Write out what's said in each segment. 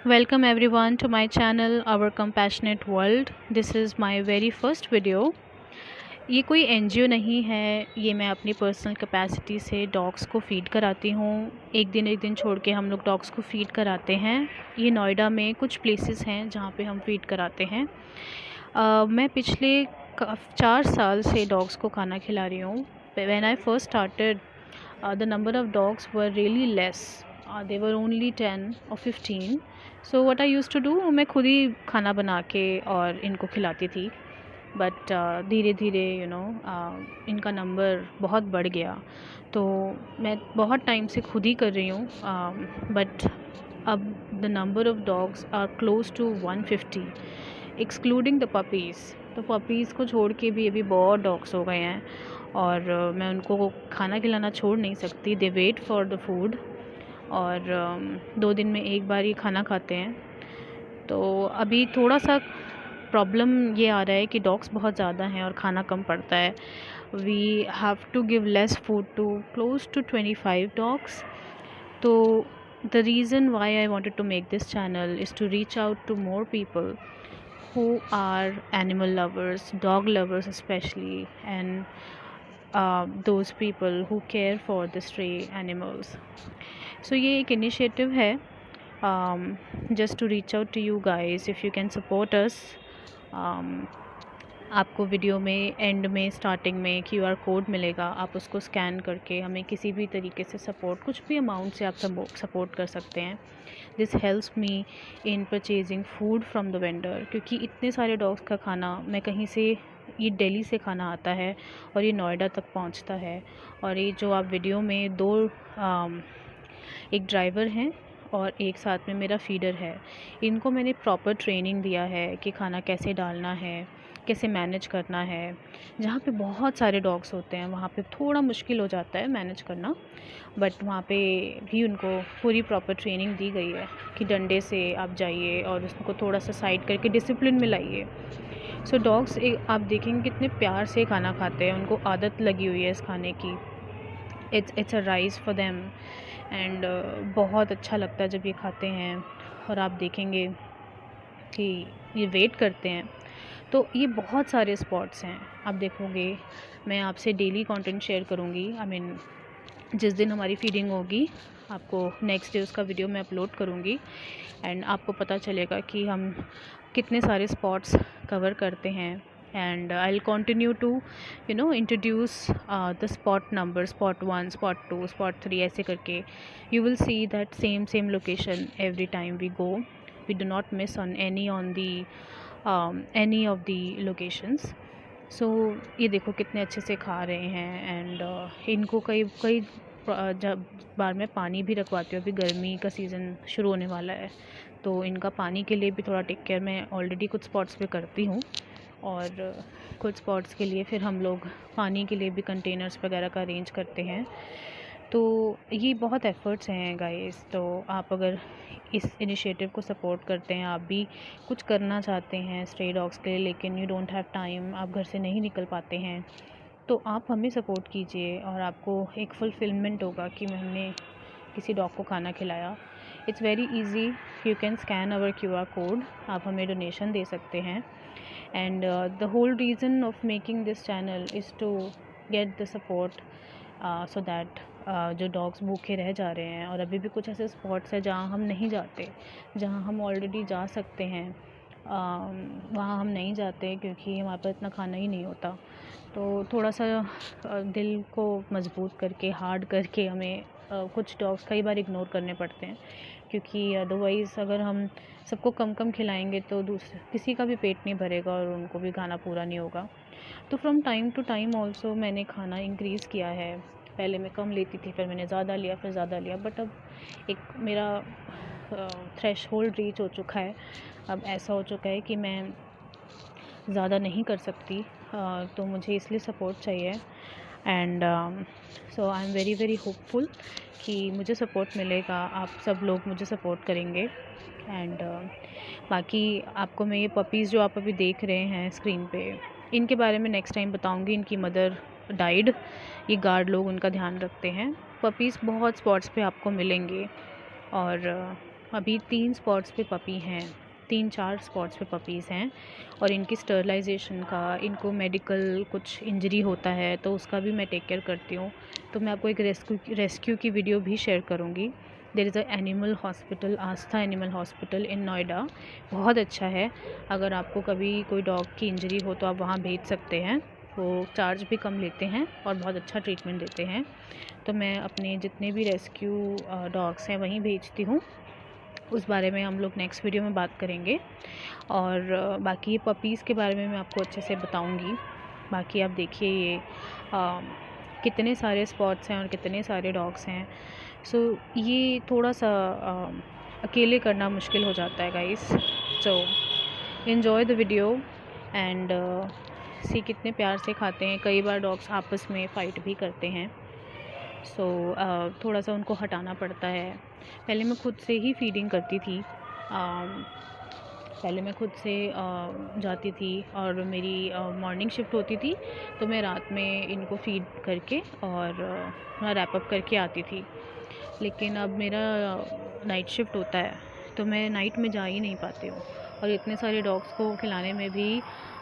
Welcome everyone to my channel Our Compassionate World. This is my very first video. ये कोई NGO नहीं है, ये मैं अपनी पर्सनल कैपेसिटी से डॉग्स को फ़ीड कराती हूँ। एक दिन छोड़ के हम लोग डॉग्स को फ़ीड कराते हैं। ये नोएडा में कुछ प्लेसेस हैं जहाँ पे हम फ़ीड कराते हैं। मैं पिछले 4 साल से डॉग्स को खाना खिला रही हूँ। When I first started, the number of dogs were really less. They were only 10 or 15. So what I used to do, मैं खुद ही खाना बना के और इनको खिलाती थी। बट धीरे धीरे इनका नंबर बहुत बढ़ गया, तो मैं बहुत टाइम से खुद ही कर रही हूँ। बट अब the number of dogs are close to 150 excluding the puppies. तो पपीज़ को छोड़ के भी अभी बहुत डॉग्स हो गए हैं और मैं उनको खाना खिलाना छोड़ नहीं सकती। दे वेट फॉर द फूड और 2 दिन में एक बार ही खाना खाते हैं। तो अभी थोड़ा सा प्रॉब्लम ये आ रहा है कि डॉग्स बहुत ज़्यादा हैं और खाना कम पड़ता है। We have to give less food to close to 25 dogs. तो the reason why I wanted to make this channel is to reach out to more people who are animal lovers, dog lovers especially, and those people who care for the stray animals. So ये एक initiative है, just to reach out to you guys. If you can support us, आपको video में and में starting में QR code मिलेगा, आप उसको स्कैन करके हमें किसी भी तरीके से सपोर्ट, कुछ भी अमाउंट से आप सपोर्ट कर सकते हैं। This helps me in purchasing food from the vendor, क्योंकि इतने सारे डॉग्स का खाना मैं कहीं से, ये दिल्ली से खाना आता है और ये नोएडा तक पहुंचता है। और ये जो आप वीडियो में दो एक ड्राइवर हैं और एक साथ में मेरा फीडर है, इनको मैंने प्रॉपर ट्रेनिंग दिया है कि खाना कैसे डालना है, कैसे मैनेज करना है। जहाँ पे बहुत सारे डॉग्स होते हैं वहाँ पे थोड़ा मुश्किल हो जाता है मैनेज करना, बट वहाँ पे भी उनको पूरी प्रॉपर ट्रेनिंग दी गई है कि डंडे से आप जाइए और उसको थोड़ा सा साइड करके डिसिप्लिन में लाइए। सो डॉग्स आप देखेंगे कितने प्यार से खाना खाते हैं, उनको आदत लगी हुई है इस खाने की। It's a rice for them and बहुत अच्छा लगता है जब ये खाते हैं। और आप देखेंगे कि ये वेट करते हैं। तो ये बहुत सारे स्पॉट्स हैं, आप देखोगे। मैं आपसे डेली कंटेंट शेयर करूँगी। आई मीन जिस दिन हमारी फीडिंग होगी, आपको नेक्स्ट डे उसका वीडियो मैं अपलोड करूँगी एंड आपको पता चलेगा कि हम कितने सारे स्पॉट्स कवर करते हैं। And I will continue to introduce the spot number, spot 1, spot 2, spot 3, ऐसे करके you will see that same location every time we go. We do not miss on any of the locations. So ये देखो कितने अच्छे से खा रहे हैं एंड इनको कई कई जब बार मैं पानी भी रखवाती हूँ। अभी गर्मी का सीज़न शुरू होने वाला है, तो इनका पानी के लिए भी थोड़ा टेक केयर मैं ऑलरेडी कुछ स्पॉट्स पे करती हूँ और कुछ स्पॉट्स के लिए फिर हम लोग पानी के लिए भी कंटेनर्स वगैरह का अरेंज करते हैं। तो ये बहुत एफ़र्ट्स हैं गाइस। तो आप अगर इस इनिशिएटिव को सपोर्ट करते हैं, आप भी कुछ करना चाहते हैं स्ट्रे डॉग्स के लिए, लेकिन यू डोंट हैव टाइम, आप घर से नहीं निकल पाते हैं, तो आप हमें सपोर्ट कीजिए और आपको एक फुलफिलमेंट होगा कि हमने किसी डॉग को खाना खिलाया। It's very easy, you can scan our QR code, आप हमें डोनेशन दे सकते हैं। And the whole reason of making this channel is to get the support so that जो डॉग्स भूखे रह जा रहे हैं। और अभी भी कुछ ऐसे स्पॉट्स हैं जहाँ हम नहीं जाते, जहाँ हम ऑलरेडी जा सकते हैं, वहाँ हम नहीं जाते क्योंकि हमारे पास इतना खाना ही नहीं होता। तो थोड़ा सा दिल को मजबूत करके, हार्ड करके हमें कुछ डॉग्स कई बार इग्नोर करने पड़ते हैं, क्योंकि अदरवाइज़ अगर हम सबको कम कम खिलाएंगे तो दूसरे किसी का भी पेट नहीं भरेगा और उनको भी खाना पूरा नहीं होगा। तो from time to time also मैंने खाना इंक्रीज़ किया है। पहले मैं कम लेती थी, फिर मैंने ज़्यादा लिया, फिर ज़्यादा लिया, बट अब एक मेरा थ्रेशहोल्ड रीच हो चुका है। अब ऐसा हो चुका है कि मैं ज़्यादा नहीं कर सकती, तो मुझे इसलिए सपोर्ट चाहिए। And so I am very very hopeful कि मुझे सपोर्ट मिलेगा, आप सब लोग मुझे सपोर्ट करेंगे। एंड बाकी आपको मैं ये पपीज़ जो आप अभी देख रहे हैं स्क्रीन पे, इनके बारे में नेक्स्ट टाइम बताऊंगी। इनकी मदर डाइड, ये गार्ड लोग उनका ध्यान रखते हैं। पपीज़ बहुत स्पॉट्स पे आपको मिलेंगे और अभी 3 स्पॉट्स पे पपी हैं, 3-4 स्पॉट्स पे पपीज़ हैं और इनकी स्टरलाइजेशन का, इनको मेडिकल कुछ इंजरी होता है तो उसका भी मैं टेक केयर करती हूँ। तो मैं आपको एक रेस्क्यू की वीडियो भी शेयर करूँगी। There is a animal hospital, Aastha animal hospital in Noida, बहुत अच्छा है। अगर आपको कभी कोई डॉग की इंजरी हो तो आप वहाँ भेज सकते हैं। वो चार्ज भी कम लेते हैं और बहुत अच्छा ट्रीटमेंट देते हैं। तो मैं अपने जितने भी रेस्क्यू डॉग्स हैं वहीं भेजती हूँ। उस बारे में हम लोग नेक्स्ट वीडियो में बात करेंगे और बाकी ये पपीज़ के बारे में मैं आपको अच्छे से बताऊंगी। बाकी आप देखिए ये कितने सारे स्पॉट्स हैं और कितने सारे डॉग्स हैं। सो ये थोड़ा सा अकेले करना मुश्किल हो जाता है guys. So enjoy the video and see कितने प्यार से खाते हैं। कई बार डॉग्स आपस में फ़ाइट भी करते हैं। सो थोड़ा सा उनको हटाना पड़ता है। पहले मैं खुद से ही फीडिंग करती थी। पहले मैं खुद से जाती थी और मेरी मॉर्निंग शिफ्ट होती थी तो मैं रात में इनको फ़ीड करके और रैप अप करके आती थी। लेकिन अब मेरा नाइट शिफ्ट होता है तो मैं नाइट में जा ही नहीं पाती हूँ और इतने सारे डॉग्स को खिलाने में भी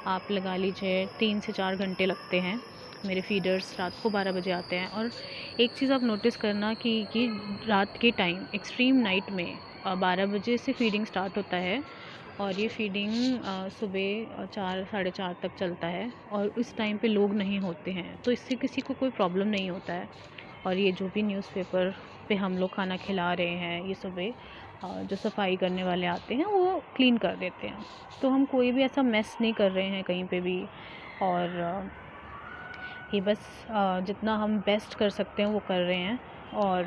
आप लगा लीजिए 3 से 4 घंटे लगते हैं। मेरे फीडर्स रात को 12 बजे आते हैं और एक चीज़ आप नोटिस करना कि रात के टाइम एक्सट्रीम नाइट में 12 बजे से फीडिंग स्टार्ट होता है और ये फीडिंग सुबह 4 साढ़े 4 तक चलता है और इस टाइम पे लोग नहीं होते हैं तो इससे किसी को कोई प्रॉब्लम नहीं होता है। और ये जो भी न्यूज़पेपर पे हम लोग खाना खिला रहे हैं ये सुबह जो सफाई करने वाले आते हैं वो क्लीन कर देते हैं। तो हम कोई भी ऐसा मेस नहीं कर रहे हैं कहीं पे भी। और ये बस जितना हम बेस्ट कर सकते हैं वो कर रहे हैं और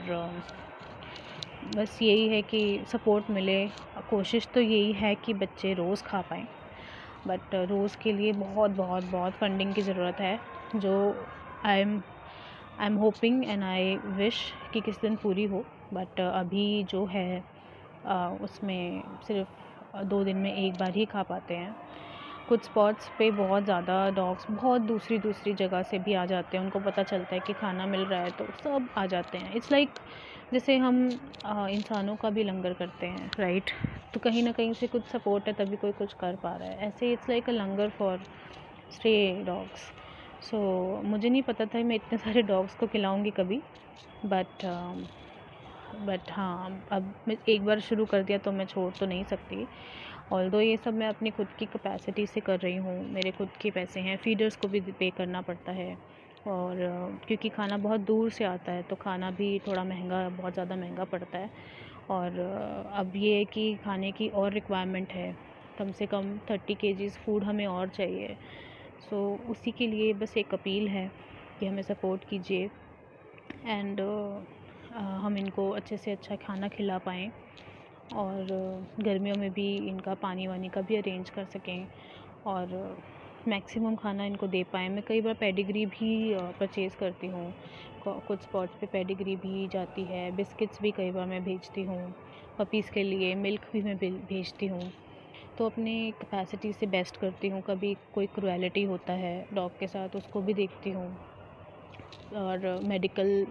बस यही है कि सपोर्ट मिले। कोशिश तो यही है कि बच्चे रोज़ खा पाएँ, बट रोज़ के लिए बहुत बहुत बहुत फंडिंग की ज़रूरत है जो I am hoping and I wish कि किस दिन पूरी हो। बट अभी जो है उसमें सिर्फ 2 दिन में 1 बार ही खा पाते हैं। कुछ स्पॉट्स पे बहुत ज़्यादा डॉग्स बहुत दूसरी जगह से भी आ जाते हैं। उनको पता चलता है कि खाना मिल रहा है तो सब आ जाते हैं। इट्स लाइक जैसे हम इंसानों का भी लंगर करते हैं, राइट? तो कहीं ना कहीं से कुछ सपोर्ट है तभी कोई कुछ कर पा रहा है। ऐसे it's like a langar for stray dogs. So मुझे नहीं पता था मैं इतने सारे डॉग्स को खिलाऊंगी कभी, बट हाँ, अब मैं एक बार शुरू कर दिया तो मैं छोड़ तो नहीं सकती। ऑल्दो ये सब मैं अपनी खुद की कैपेसिटी से कर रही हूँ, मेरे खुद के पैसे हैं, फीडर्स को भी पे करना पड़ता है और क्योंकि खाना बहुत दूर से आता है तो खाना भी थोड़ा महंगा, बहुत ज़्यादा महंगा पड़ता है। और अब ये है कि खाने की और रिक्वायरमेंट है, कम से कम 30 केजीज़ फूड हमें और चाहिए। सो उसी के लिए बस एक अपील है कि हमें सपोर्ट कीजिए एंड हम इनको अच्छे से अच्छा खाना खिला पाएँ और गर्मियों में भी इनका पानी वानी का भी अरेंज कर सकें और मैक्सिमम खाना इनको दे पाएँ। मैं कई बार पेडिग्री भी परचेज़ करती हूँ, कुछ स्पॉट्स पे पेडिग्री भी जाती है, बिस्किट्स भी कई बार मैं भेजती हूँ पपीज़ के लिए, मिल्क भी मैं भेजती हूँ। तो अपनी कैपेसिटी से बेस्ट करती हूँ। कभी कोई क्रुएलिटी होता है डॉग के साथ उसको भी देखती हूँ और मेडिकल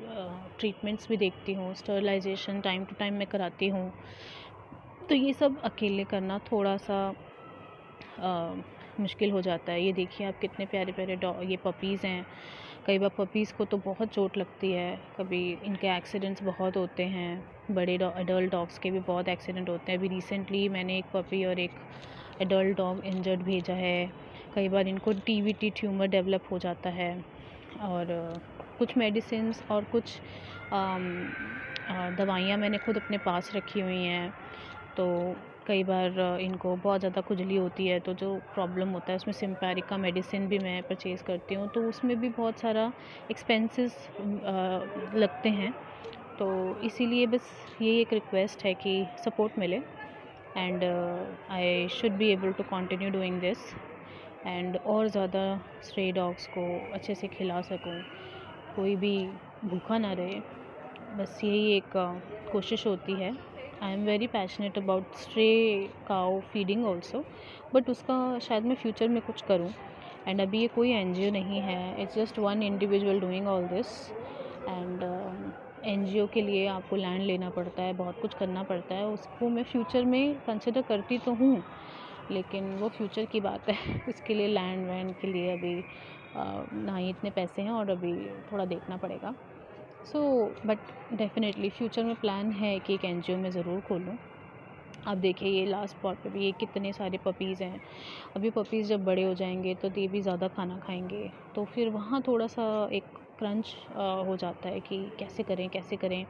ट्रीटमेंट्स भी देखती हूँ, स्टरलाइजेशन टाइम टू टाइम मैं कराती हूँ। तो ये सब अकेले करना थोड़ा सा मुश्किल हो जाता है। ये देखिए आप कितने प्यारे प्यारे ये पपीज़ हैं। कई बार पपीज़ को तो बहुत चोट लगती है, कभी इनके एक्सीडेंट्स बहुत होते हैं। बड़े एडल्ट डॉग्स के भी बहुत एक्सीडेंट होते हैं। अभी रिसेंटली मैंने एक पपी और एक एडल्ट डॉग इंजर्ड भेजा है। कई बार इनको टीवीटी ट्यूमर डेवलप हो जाता है और कुछ मेडिसिन्स और कुछ दवाइयाँ मैंने खुद अपने पास रखी हुई हैं। तो कई बार इनको बहुत ज़्यादा खुजली होती है तो जो प्रॉब्लम होता है उसमें सिम्पैरिका मेडिसिन भी मैं परचेज़ करती हूँ, तो उसमें भी बहुत सारा एक्सपेंसेस लगते हैं। तो इसीलिए बस यही एक रिक्वेस्ट है कि सपोर्ट मिले and I should be able to continue doing this and और ज़्यादा स्ट्रे डॉग्स को अच्छे से खिला सकूँ, कोई भी भूखा ना रहे। बस यही एक कोशिश होती है। I am very passionate about stray cow feeding also, but उसका शायद मैं फ्यूचर में कुछ करूँ। एंड अभी ये कोई NGO नहीं है, it's just one individual doing all this and NGO के लिए आपको लैंड लेना पड़ता है, बहुत कुछ करना पड़ता है। उसको मैं फ्यूचर में कंसिडर करती तो हूँ, लेकिन वो फ्यूचर की बात है। उसके लिए लैंड वैंड के लिए अभी ना ही इतने पैसे हैं और अभी थोड़ा देखना पड़ेगा। सो बट डेफ़िनेटली फ्यूचर में प्लान है कि एक एनजीओ मैं ज़रूर खोलूँ। अब देखिए ये लास्ट स्पॉट पे भी ये कितने सारे पपीज़ हैं। अभी पपीज़ जब बड़े हो जाएंगे तो ये भी ज़्यादा खाना खाएंगे, तो फिर वहाँ थोड़ा सा एक क्रंच हो जाता है कि कैसे करें कैसे करें।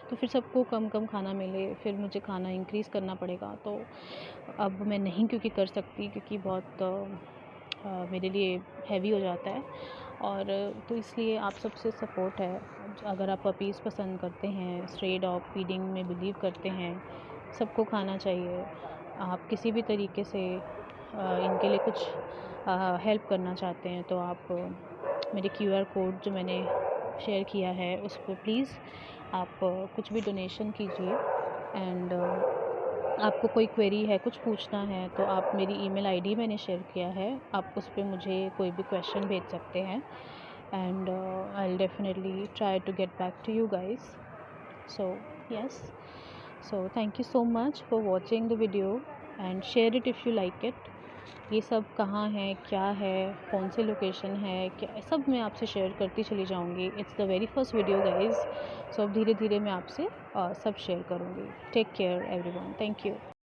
तो फिर सबको कम कम खाना मिले, फिर मुझे खाना इंक्रीज़ करना पड़ेगा। तो अब मैं नहीं क्योंकि कर सकती, क्योंकि बहुत मेरे लिए हैवी हो जाता है। और तो इसलिए आप सबसे सपोर्ट है। अगर आप पपीज़ पसंद करते हैं, स्ट्रे डॉग फीडिंग में बिलीव करते हैं, सबको खाना चाहिए। आप किसी भी तरीके से इनके लिए कुछ हेल्प करना चाहते हैं तो आप मेरे क्यूआर कोड जो मैंने शेयर किया है उस पर प्लीज़ आप कुछ भी डोनेशन कीजिए। एंड आपको कोई क्वेरी है, कुछ पूछना है, तो आप मेरी ईमेल आईडी मैंने शेयर किया है, आप उस पे मुझे कोई भी क्वेश्चन भेज सकते हैं। And I will definitely try to get back to you guys. So yes, so thank you so much for watching the video and share it if you like it. ये सब कहाँ है, क्या है, कौन से लोकेशन है, क्या, सब मैं आपसे शेयर करती चली जाऊँगी। It's the very first video guys. So अब धीरे धीरे मैं आपसे सब शेयर करूँगी। Take care everyone, thank you.